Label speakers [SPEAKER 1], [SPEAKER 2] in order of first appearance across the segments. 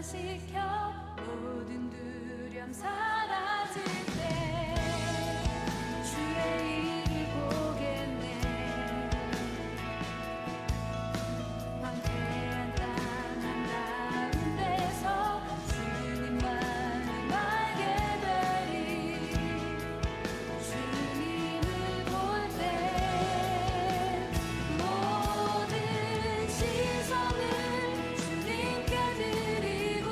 [SPEAKER 1] 변화시켜 모든 두려움 사라질 때 주의 일을 보겠네. 황폐한 땅 한가운데서 주님만을 알게 되리. 주님을 볼 때 모든 시선을 주님께 드리고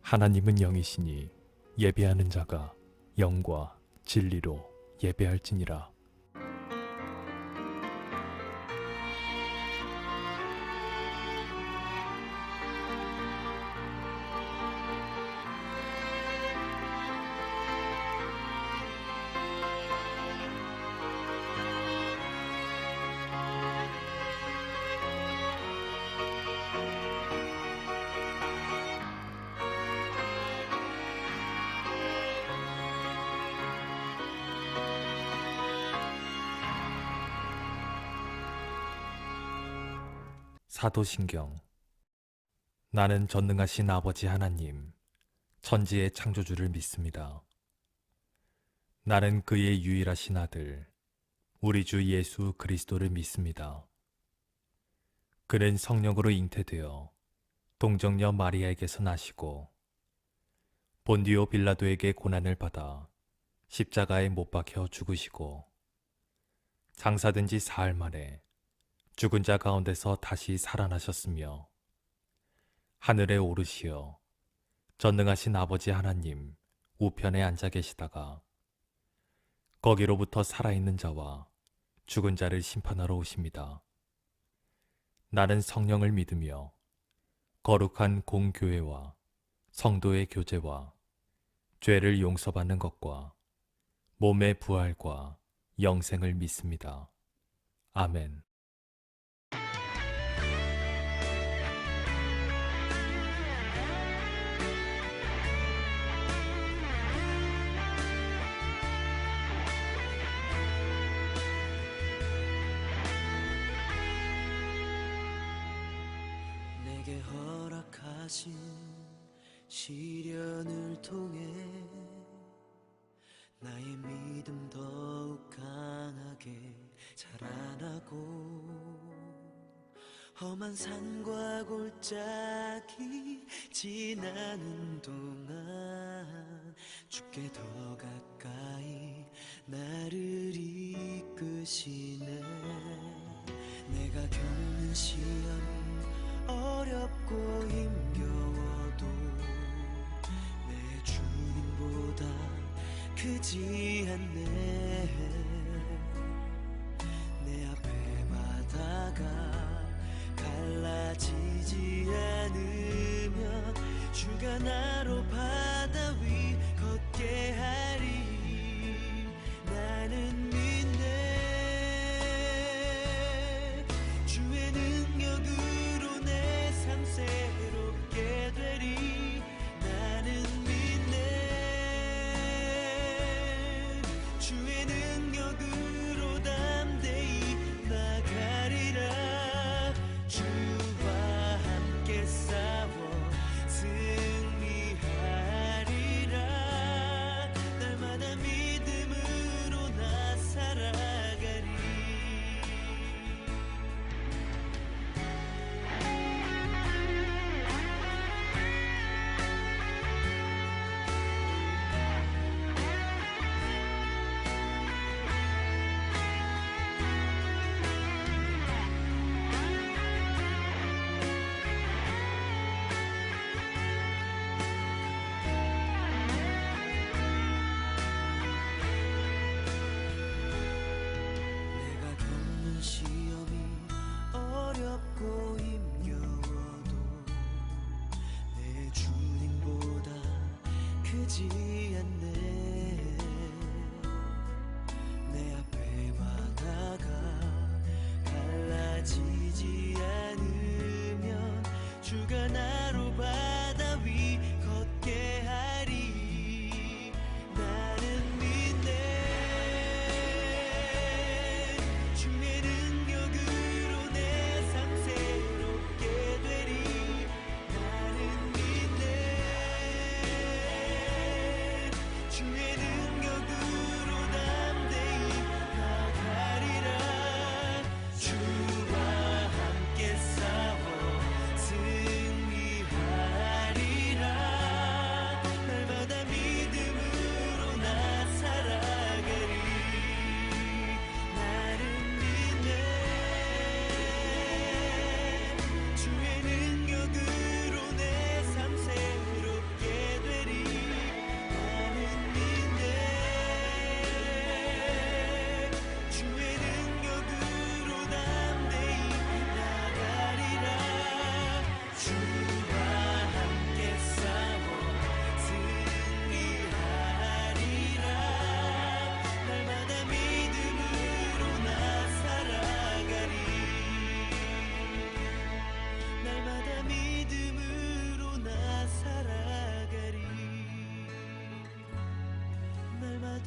[SPEAKER 2] 하나님은 영이시니 예배하는 자가 영과 진리로 예배할지니라. 사도신경. 나는 전능하신 아버지 하나님, 천지의 창조주를 믿습니다. 나는 그의 유일하신 아들, 우리 주 예수 그리스도를 믿습니다. 그는 성령으로 잉태되어 동정녀 마리아에게서 나시고 본디오 빌라도에게 고난을 받아 십자가에 못 박혀 죽으시고 장사된 지 사흘 만에 죽은 자 가운데서 다시 살아나셨으며 하늘에 오르시어 전능하신 아버지 하나님 우편에 앉아 계시다가 거기로부터 살아있는 자와 죽은 자를 심판하러 오십니다. 나는 성령을 믿으며 거룩한 공교회와 성도의 교제와 죄를 용서받는 것과 몸의 부활과 영생을 믿습니다. 아멘.
[SPEAKER 3] 내게 허락하신 시련을 통해 나의 믿음 더욱 강하게 자라나고 험한 산과 골짜기 지나는 동안 주께 더 가까이 나를 이끄시네. 내가 겪는 시험이 어렵고 힘겨워도 내 주님보다 크지 않네. 내 앞에 바다가 갈라지지 않으면 주가 나로 바다 위 걷게 하리. 나는 믿네. 주의 능력으로 내 삶 새롭게 되리. 나는 믿네.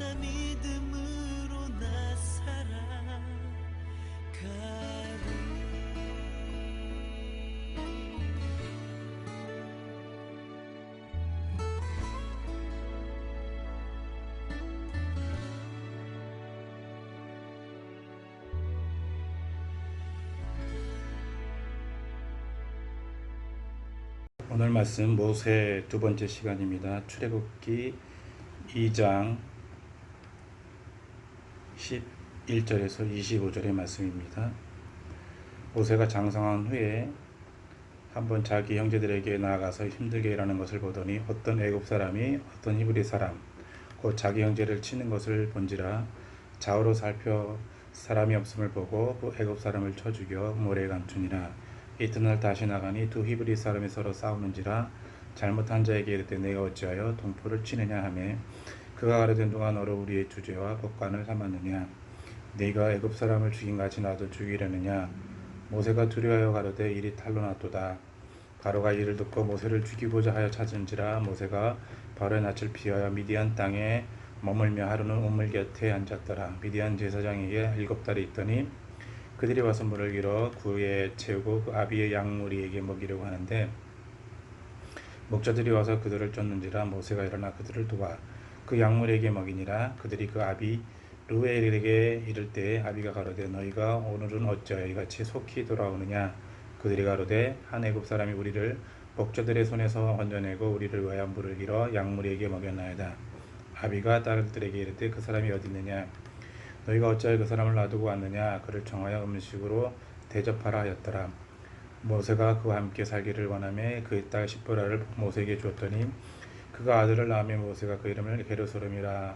[SPEAKER 3] 다 믿음으로 나 살아가리.
[SPEAKER 4] 오늘 말씀 모세 두 번째 시간입니다. 출애굽기 2장 11절에서 25절의 말씀입니다. 모세가 장성한 후에 한번 자기 형제들에게 나아가서 힘들게 일하는 것을 보더니 어떤 애굽 사람이 어떤 히브리 사람 곧 자기 형제를 치는 것을 본지라. 좌우로 살펴 사람이 없음을 보고 그 애굽 사람을 쳐 죽여 모래에 감추니라. 이튿날 다시 나가니 두 히브리 사람이 서로 싸우는지라. 잘못한 자에게 이르되 내가 어찌하여 동포를 치느냐 하매 그가 가로되 누가 너를 우리의 주제와 법관을 삼았느냐. 네가 애굽 사람을 죽인 같이 나도 죽이려느냐. 모세가 두려워하여 가로되 일이 탈로 났도다. 바로가 이를 듣고 모세를 죽이고자 하여 찾은지라. 모세가 바로의 낯을 피하여 미디안 땅에 머물며 하루는 우물 곁에 앉았더라. 미디안 제사장에게 7달이 있더니 그들이 와서 물을 길어 구에 채우고 그 아비의 양무리에게 먹이려고 하는데 목자들이 와서 그들을 쫓는지라. 모세가 일어나 그들을 도와 그 양무리에게 먹이니라. 그들이 그 아비 루엘에게 이를 때 아비가 가로되 너희가 오늘은 어찌하여 이같이 속히 돌아오느냐. 그들이 가로되 한 애굽 사람이 우리를 목자들의 손에서 건져내고 우리를 위하여 물을 길어 양무리에게 먹였나이다. 아비가 딸들에게 이르되 그 사람이 어디 있느냐. 너희가 어찌하여 그 사람을 놔두고 왔느냐. 그를 정하여 음식으로 대접하라 하였더라. 모세가 그와 함께 살기를 원하며 그의 딸 시브라를 모세에게 주었더니 그가 아들을 낳으며 모세가 그 이름을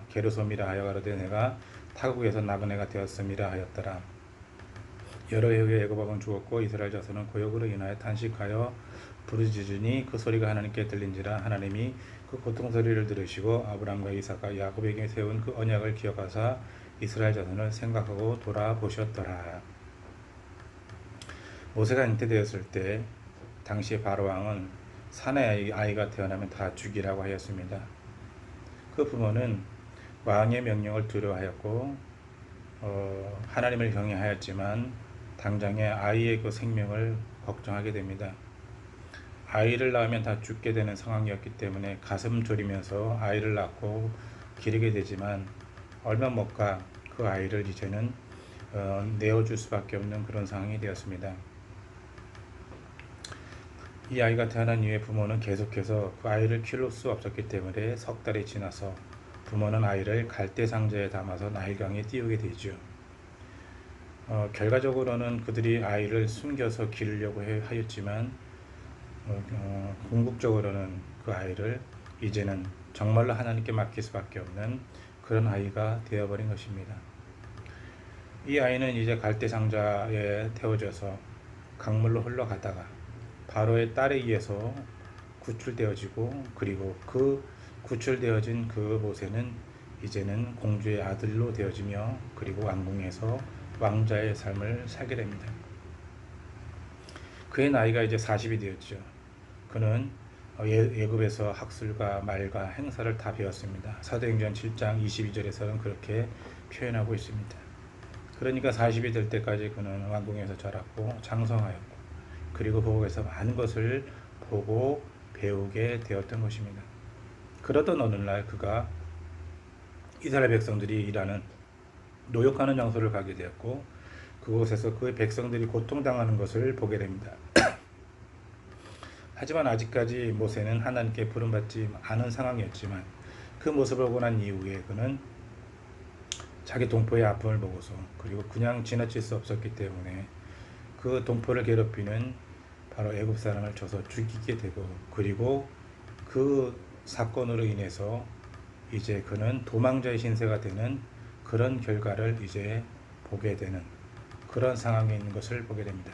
[SPEAKER 4] 게르솜이라 하여 가로되 내가 타국에서 나그네가 되었음이라 하였더라. 여러 해 후에 애굽 왕은 죽었고 이스라엘 자손은 고역으로 인하여 탄식하여 부르짖으니 그 소리가 하나님께 들린지라. 하나님이 그 고통 소리를 들으시고 아브라함과 이삭과 야곱에게 세운 그 언약을 기억하사 이스라엘 자손을 생각하고 돌아보셨더라. 모세가 잉태되었을 때 당시 바로 왕은 사내 아이가 태어나면 다 죽이라고 하였습니다. 그 부모는 왕의 명령을 두려워하였고 하나님을 경외하였지만 당장에 아이의 그 생명을 걱정하게 됩니다. 아이를 낳으면 다 죽게 되는 상황이었기 때문에 가슴 졸이면서 아이를 낳고 기르게 되지만 얼마 못 가 그 아이를 이제는 내어줄 수밖에 없는 그런 상황이 되었습니다. 이 아이가 태어난 이후에 부모는 계속해서 그 아이를 키울 수 없었기 때문에 석 달이 지나서 부모는 아이를 갈대 상자에 담아서 나일강에 띄우게 되죠. 결과적으로는 그들이 아이를 숨겨서 기르려고 하였지만 궁극적으로는 그 아이를 이제는 정말로 하나님께 맡길 수밖에 없는 그런 아이가 되어버린 것입니다. 이 아이는 이제 갈대 상자에 태워져서 강물로 흘러가다가 바로의 딸에 의해서 구출되어지고 그리고 그 구출되어진 그 모세는 이제는 공주의 아들로 되어지며 그리고 왕궁에서 왕자의 삶을 살게 됩니다. 그의 나이가 이제 40이 되었죠. 그는 애굽에서 학술과 말과 행사를 다 배웠습니다. 사도행전 7장 22절에서는 그렇게 표현하고 있습니다. 그러니까 40이 될 때까지 그는 왕궁에서 자랐고 장성하였고 그리고 그곳에서 많은 것을 보고 배우게 되었던 것입니다. 그러던 어느 날 그가 이스라엘 백성들이 일하는 노역하는 장소를 가게 되었고 그곳에서 그 백성들이 고통당하는 것을 보게 됩니다. 하지만 아직까지 모세는 하나님께 부름받지 않은 상황이었지만 그 모습을 보고 난 이후에 그는 자기 동포의 아픔을 보고서 그리고 그냥 지나칠 수 없었기 때문에 그 동포를 괴롭히는 바로 애굽 사람을 쳐서 죽이게 되고 그리고 그 사건으로 인해서 이제 그는 도망자의 신세가 되는 그런 결과를 이제 보게 되는 그런 상황에 있는 것을 보게 됩니다.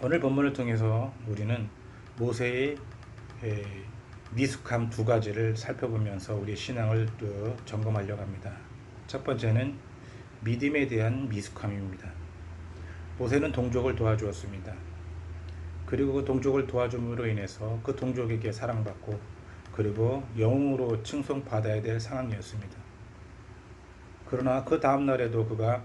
[SPEAKER 4] 오늘 본문을 통해서 우리는 모세의 미숙함 두 가지를 살펴보면서 우리 신앙을 점검하려고 합니다. 첫 번째는 믿음에 대한 미숙함입니다. 모세는 동족을 도와주었습니다. 그리고 그 동족을 도와줌으로 인해서 그 동족에게 사랑받고 그리고 영웅으로 칭송받아야 될 상황이었습니다. 그러나 그 다음날에도 그가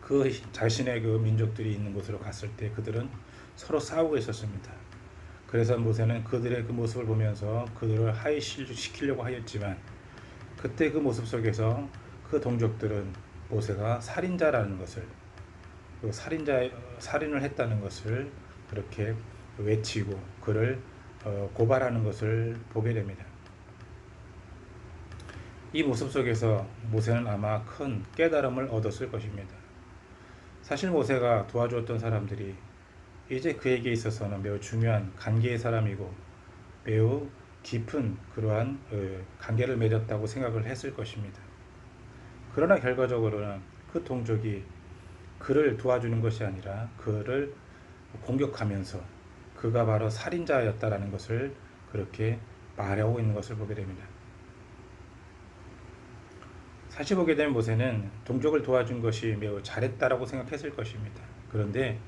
[SPEAKER 4] 그 자신의 그 민족들이 있는 곳으로 갔을 때 그들은 서로 싸우고 있었습니다. 그래서 모세는 그들의 그 모습을 보면서 그들을 하이시키려고 하였지만 그때 그 모습 속에서 그 동족들은 모세가 살인자라는 것을, 그 살인을 했다는 것을 그렇게 외치고 그를 고발하는 것을 보게 됩니다. 이 모습 속에서 모세는 아마 큰 깨달음을 얻었을 것입니다. 사실 모세가 도와주었던 사람들이 이제 그에게 있어서는 매우 중요한 관계의 사람이고 매우 깊은 그러한 관계를 맺었다고 생각을 했을 것입니다. 그러나 결과적으로는 그 동족이 그를 도와주는 것이 아니라 그를 공격하면서 그가 바로 살인자였다라는 것을 그렇게 말하고 있는 것을 보게 됩니다. 사실 보게 되면 모세는 동족을 도와준 것이 매우 잘했다라고 생각했을 것입니다. 그런데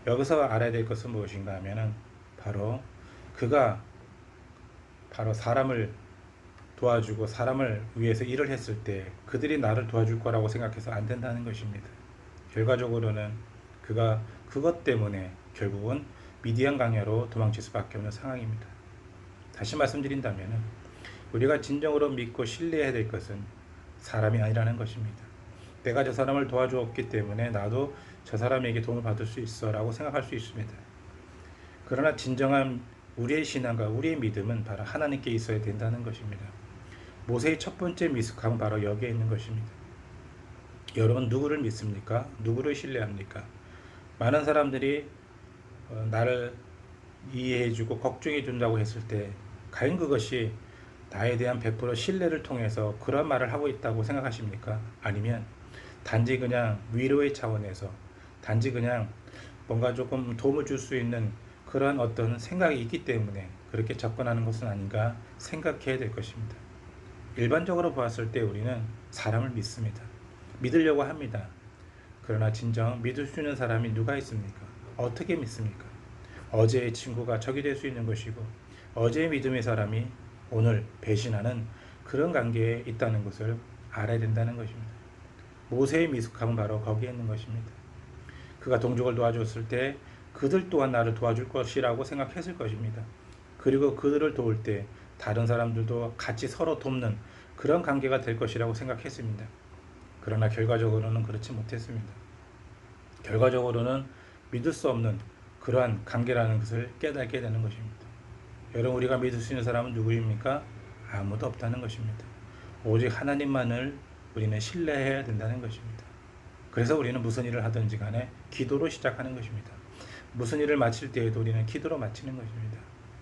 [SPEAKER 4] 여기서 알아야 될 것은 무엇인가 하면은 바로 그가 사람을 도와주고 사람을 위해서 일을 했을 때 그들이 나를 도와줄 거라고 생각해서 안 된다는 것입니다. 결과적으로는 그가 그것 때문에 결국은 미디안 광야로 도망칠 수밖에 없는 상황입니다. 다시 말씀드린다면 우리가 진정으로 믿고 신뢰해야 될 것은 사람이 아니라는 것입니다. 내가 저 사람을 도와주었기 때문에 나도 저 사람에게 도움을 받을 수 있어 라고 생각할 수 있습니다. 그러나 진정한 우리의 신앙과 우리의 믿음은 바로 하나님께 있어야 된다는 것입니다. 모세의 첫 번째 미숙함은 바로 여기에 있는 것입니다. 여러분 누구를 믿습니까? 누구를 신뢰합니까? 많은 사람들이 나를 이해해주고 걱정해준다고 했을 때 과연 그것이 나에 대한 100% 신뢰를 통해서 그런 말을 하고 있다고 생각하십니까? 아니면 단지 그냥 위로의 차원에서 단지 그냥 뭔가 조금 도움을 줄 수 있는 그런 어떤 생각이 있기 때문에 그렇게 접근하는 것은 아닌가 생각해야 될 것입니다. 일반적으로 보았을 때 우리는 사람을 믿습니다. 믿으려고 합니다. 그러나 진정 믿을 수 있는 사람이 누가 있습니까? 어떻게 믿습니까? 어제의 친구가 적이 될 수 있는 것이고 어제의 믿음의 사람이 오늘 배신하는 그런 관계에 있다는 것을 알아야 된다는 것입니다. 모세의 미숙함은 바로 거기에 있는 것입니다. 그가 동족을 도와줬을 때 그들 또한 나를 도와줄 것이라고 생각했을 것입니다. 그리고 그들을 도울 때 다른 사람들도 같이 서로 돕는 그런 관계가 될 것이라고 생각했습니다. 그러나 결과적으로는 그렇지 못했습니다. 결과적으로는 믿을 수 없는 그러한 관계라는 것을 깨닫게 되는 것입니다. 여러분 우리가 믿을 수 있는 사람은 누구입니까? 아무도 없다는 것입니다. 오직 하나님만을 우리는 신뢰해야 된다는 것입니다. 그래서 우리는 무슨 일을 하든지 간에 기도로 시작하는 것입니다. 무슨 일을 마칠 때에도 우리는 기도로 마치는 것입니다.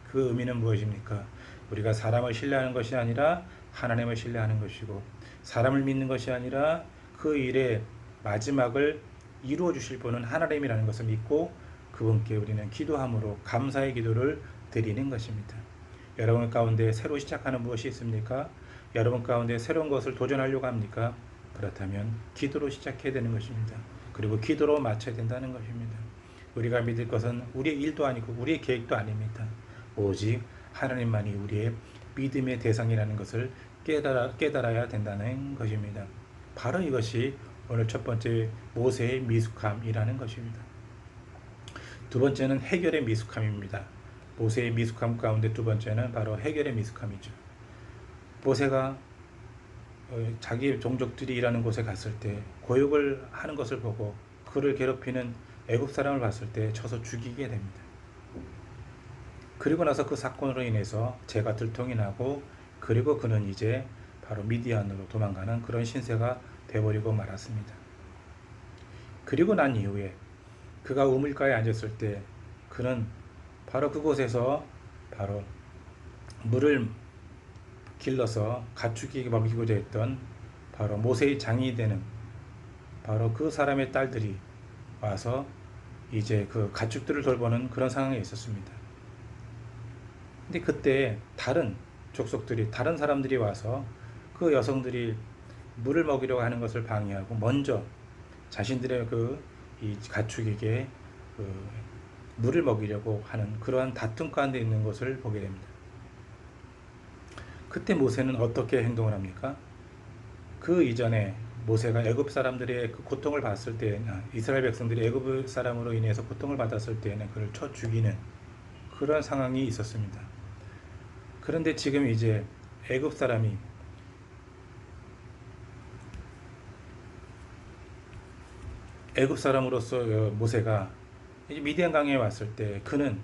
[SPEAKER 4] 그 의미는 무엇입니까? 우리가 사람을 신뢰하는 것이 아니라 하나님을 신뢰하는 것이고 사람을 믿는 것이 아니라 그 일의 마지막을 이루어 주실 분은 하나님이라는 것을 믿고 그분께 우리는 기도함으로 감사의 기도를 드리는 것입니다. 여러분 가운데 새로 시작하는 무엇이 있습니까? 여러분 가운데 새로운 것을 도전하려고 합니까? 그렇다면 기도로 시작해야 되는 것입니다. 그리고 기도로 마쳐야 된다는 것입니다. 우리가 믿을 것은 우리의 일도 아니고 우리의 계획도 아닙니다. 오직 하나님만이 우리의 믿음의 대상이라는 것을 깨달아야 된다는 것입니다. 바로 이것이 오늘 첫 번째 모세의 미숙함이라는 것입니다. 두 번째는 해결의 미숙함입니다. 모세의 미숙함 가운데 두 번째는 바로 해결의 미숙함이죠. 모세가 자기 종족들이 일하는 곳에 갔을 때 고육을 하는 것을 보고 그를 괴롭히는 애굽 사람을 봤을 때 쳐서 죽이게 됩니다. 그리고 나서 그 사건으로 인해서 죄가 들통이 나고 그리고 그는 이제 바로 미디안으로 도망가는 그런 신세가 되어버리고 말았습니다. 그리고 난 이후에 그가 우물가에 앉았을 때 그는 바로 그곳에서 바로 물을 길러서 가축에게 먹이고자 했던 바로 모세의 장이 되는 바로 그 사람의 딸들이 와서 이제 그 가축들을 돌보는 그런 상황에 있었습니다. 근데 그때 다른 족속들이 다른 사람들이 와서 그 여성들이 물을 먹이려고 하는 것을 방해하고 먼저 자신들의 이 가축에게 물을 먹이려고 하는 그러한 다툼 가운데 있는 것을 보게 됩니다. 그때 모세는 어떻게 행동을 합니까? 그 이전에 모세가 애굽 사람들의 그 고통을 봤을 때, 이스라엘 백성들이 애굽 사람으로 인해서 고통을 받았을 때에는 그를 쳐 죽이는 그런 상황이 있었습니다. 그런데 지금 이제 애굽 사람이 애굽 사람으로서 모세가 이제 미디안 강에 왔을 때 그는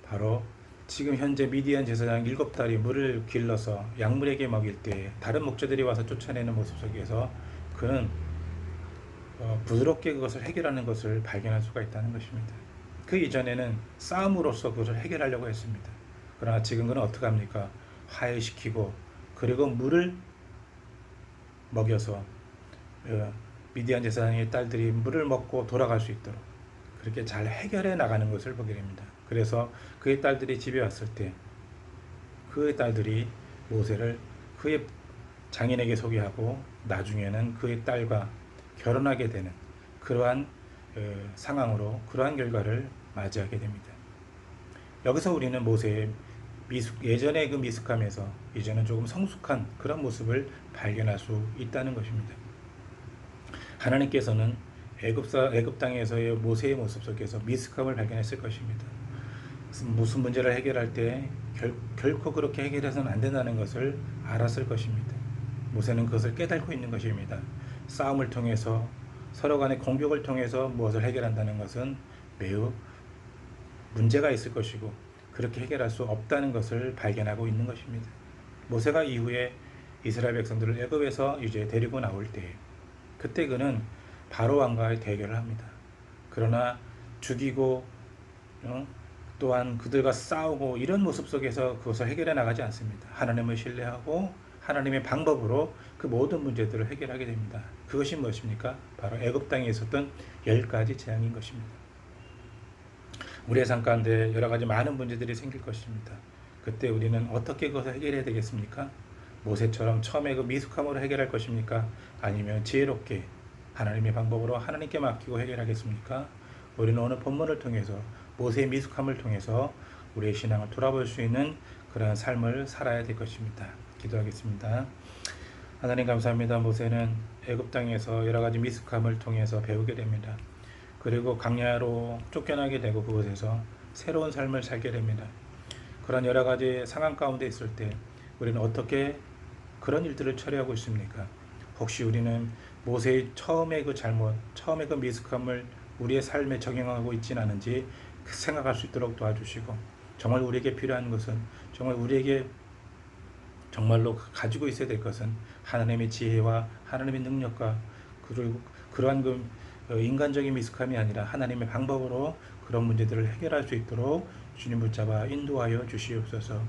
[SPEAKER 4] 바로 지금 현재 미디안 제사장 7달이 물을 길러서 약물에게 먹일 때 다른 목자들이 와서 쫓아내는 모습 속에서 그는 부드럽게 그것을 해결하는 것을 발견할 수가 있다는 것입니다. 그 이전에는 싸움으로써 그것을 해결하려고 했습니다. 그러나 지금 그는 어떻게 합니까? 화해시키고 그리고 물을 먹여서 미디안 제사장의 딸들이 물을 먹고 돌아갈 수 있도록 그렇게 잘 해결해 나가는 것을 보게 됩니다. 그래서 그의 딸들이 집에 왔을 때 그의 딸들이 모세를 그의 장인에게 소개하고 나중에는 그의 딸과 결혼하게 되는 그러한 상황으로 그러한 결과를 맞이하게 됩니다. 여기서 우리는 모세의 예전의 그 미숙함에서 이제는 조금 성숙한 그런 모습을 발견할 수 있다는 것입니다. 하나님께서는 애굽 땅에서의 모세의 모습 속에서 미숙함을 발견했을 것입니다. 무슨 문제를 해결할 때 결코 그렇게 해결해서는 안 된다는 것을 알았을 것입니다. 모세는 그것을 깨닫고 있는 것입니다. 싸움을 통해서 서로 간의 공격을 통해서 무엇을 해결한다는 것은 매우 문제가 있을 것이고 그렇게 해결할 수 없다는 것을 발견하고 있는 것입니다. 모세가 이후에 이스라엘 백성들을 애굽에서 이제 데리고 나올 때 그때 그는 바로 왕과의 대결을 합니다. 그러나 죽이고 또한 그들과 싸우고 이런 모습 속에서 그것을 해결해 나가지 않습니다. 하나님을 신뢰하고 하나님의 방법으로 그 모든 문제들을 해결하게 됩니다. 그것이 무엇입니까? 바로 애굽 땅에 있었던 10가지 재앙인 것입니다. 우리의 삶 가운데 여러 가지 많은 문제들이 생길 것입니다. 그때 우리는 어떻게 그것을 해결해야 되겠습니까? 모세처럼 처음에 그 미숙함으로 해결할 것입니까? 아니면 지혜롭게 하나님의 방법으로 하나님께 맡기고 해결하겠습니까? 우리는 오늘 본문을 통해서 모세의 미숙함을 통해서 우리의 신앙을 돌아볼 수 있는 그러한 삶을 살아야 될 것입니다. 기도하겠습니다. 하나님 감사합니다. 모세는 애굽 땅에서 여러 가지 미숙함을 통해서 배우게 됩니다. 그리고 광야로 쫓겨나게 되고 그곳에서 새로운 삶을 살게 됩니다. 그런 여러 가지 상황 가운데 있을 때 우리는 어떻게 그런 일들을 처리하고 있습니까? 혹시 우리는 모세의 처음의 그 잘못, 처음의 그 미숙함을 우리의 삶에 적용하고 있지는 않은지 생각할 수 있도록 도와주시고 정말 우리에게 필요한 것은 정말 우리에게 정말로 가지고 있어야 될 것은 하나님의 지혜와 하나님의 능력과 그리고 그러한 그 인간적인 미숙함이 아니라 하나님의 방법으로 그런 문제들을 해결할 수 있도록 주님 붙잡아 인도하여 주시옵소서.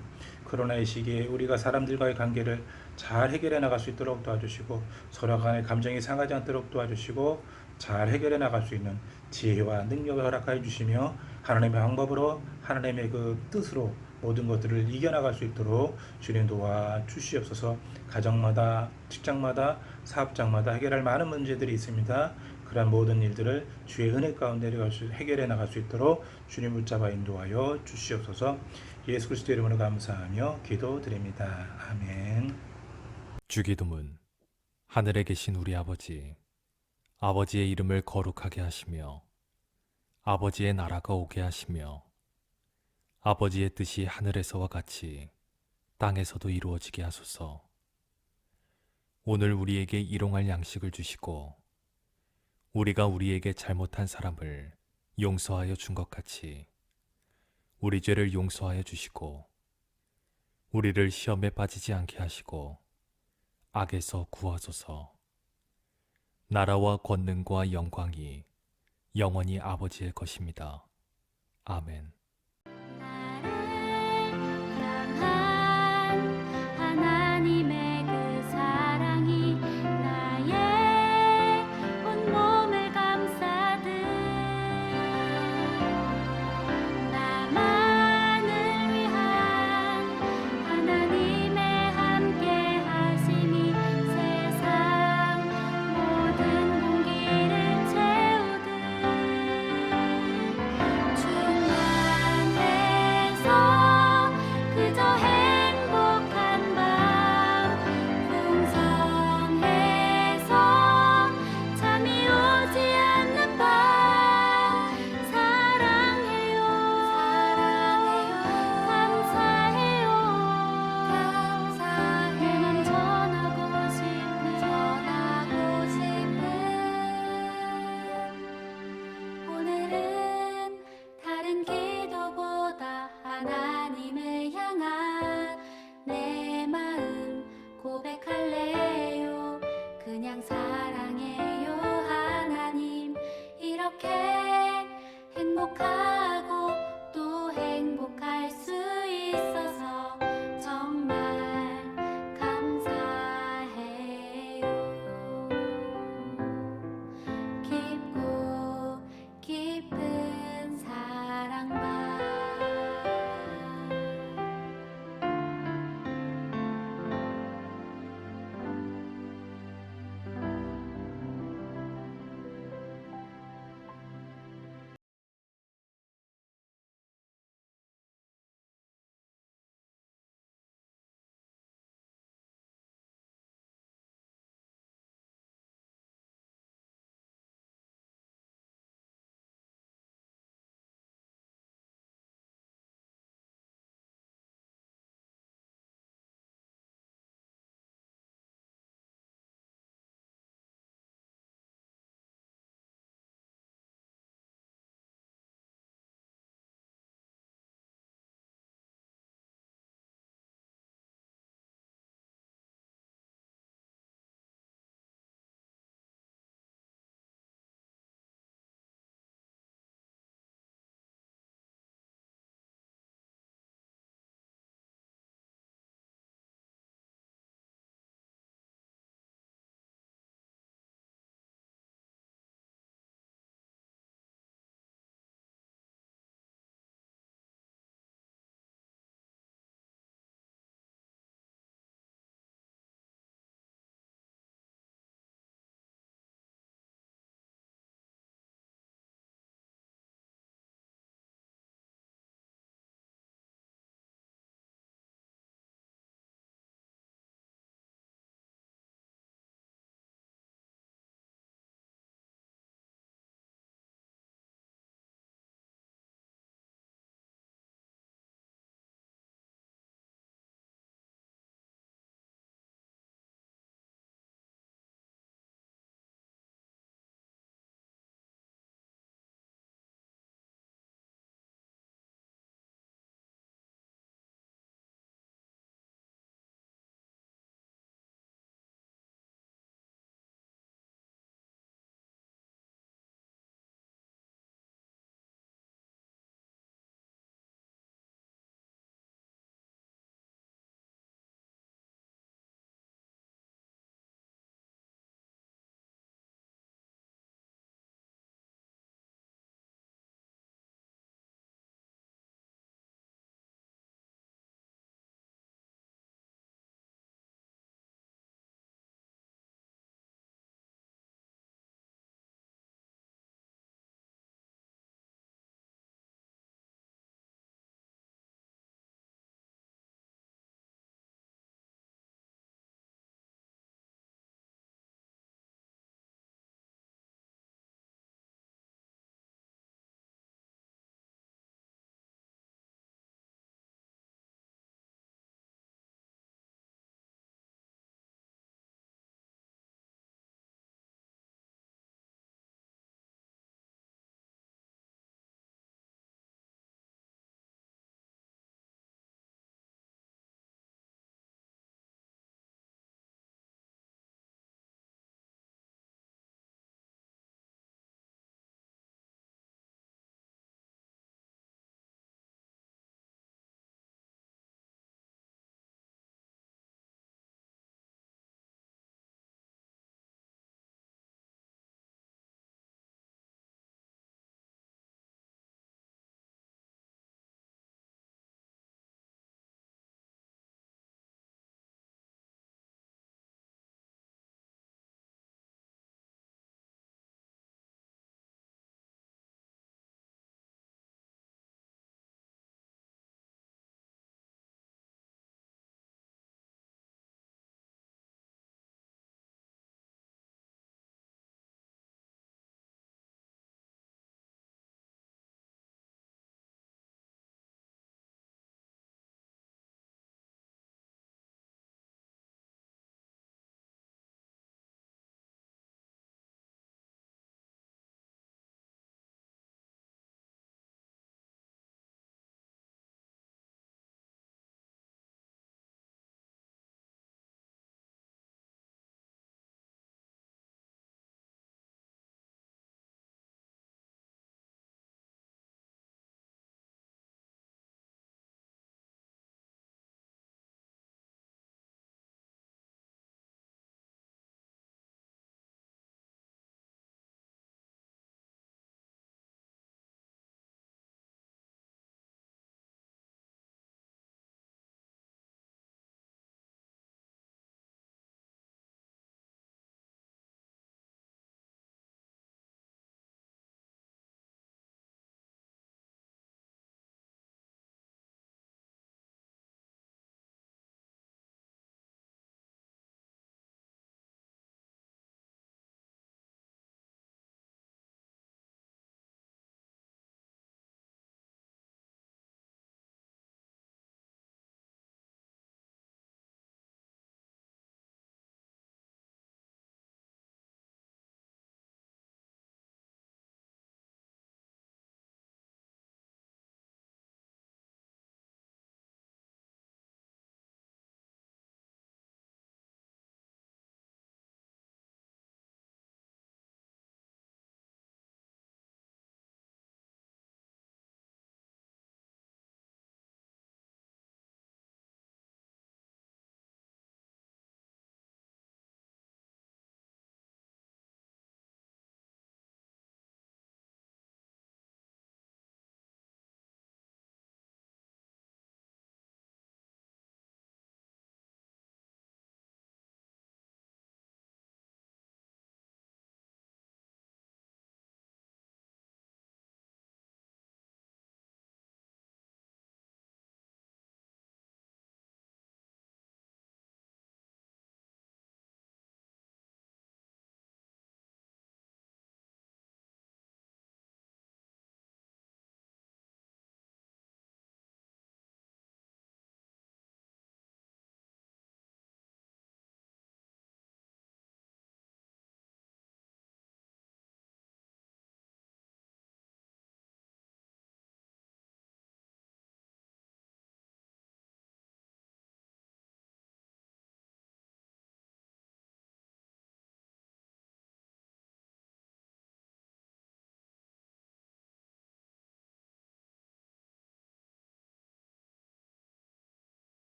[SPEAKER 4] 코로나의 시기에 우리가 사람들과의 관계를 잘 해결해 나갈 수 있도록 도와주시고 서로 간의 감정이 상하지 않도록 도와주시고 잘 해결해 나갈 수 있는 지혜와 능력을 허락하여 주시며 하나님의 방법으로 하나님의 그 뜻으로 모든 것들을 이겨나갈 수 있도록 주님 도와 주시옵소서. 가정마다 직장마다 사업장마다 해결할 많은 문제들이 있습니다. 그러한 모든 일들을 주의 은혜 가운데 해결해 나갈 수 있도록 주님 붙잡아 인도하여 주시옵소서. 예수 그리스도 이름으로 감사하며 기도드립니다. 아멘.
[SPEAKER 2] 주기도문. 하늘에 계신 우리 아버지, 아버지의 이름을 거룩하게 하시며 아버지의 나라가 오게 하시며 아버지의 뜻이 하늘에서와 같이 땅에서도 이루어지게 하소서. 오늘 우리에게 일용할 양식을 주시고 우리가 우리에게 잘못한 사람을 용서하여 준 것 같이 우리 죄를 용서하여 주시고 우리를 시험에 빠지지 않게 하시고 악에서 구하소서. 나라와 권능과 영광이 영원히 아버지의 것입니다. 아멘.
[SPEAKER 1] 향한 하나님의 그 사랑이 나의 온몸을 감싸듯 나만을 위한 하나님의 함께 하심이 세상 모든 공기를 채우듯 주만 행복한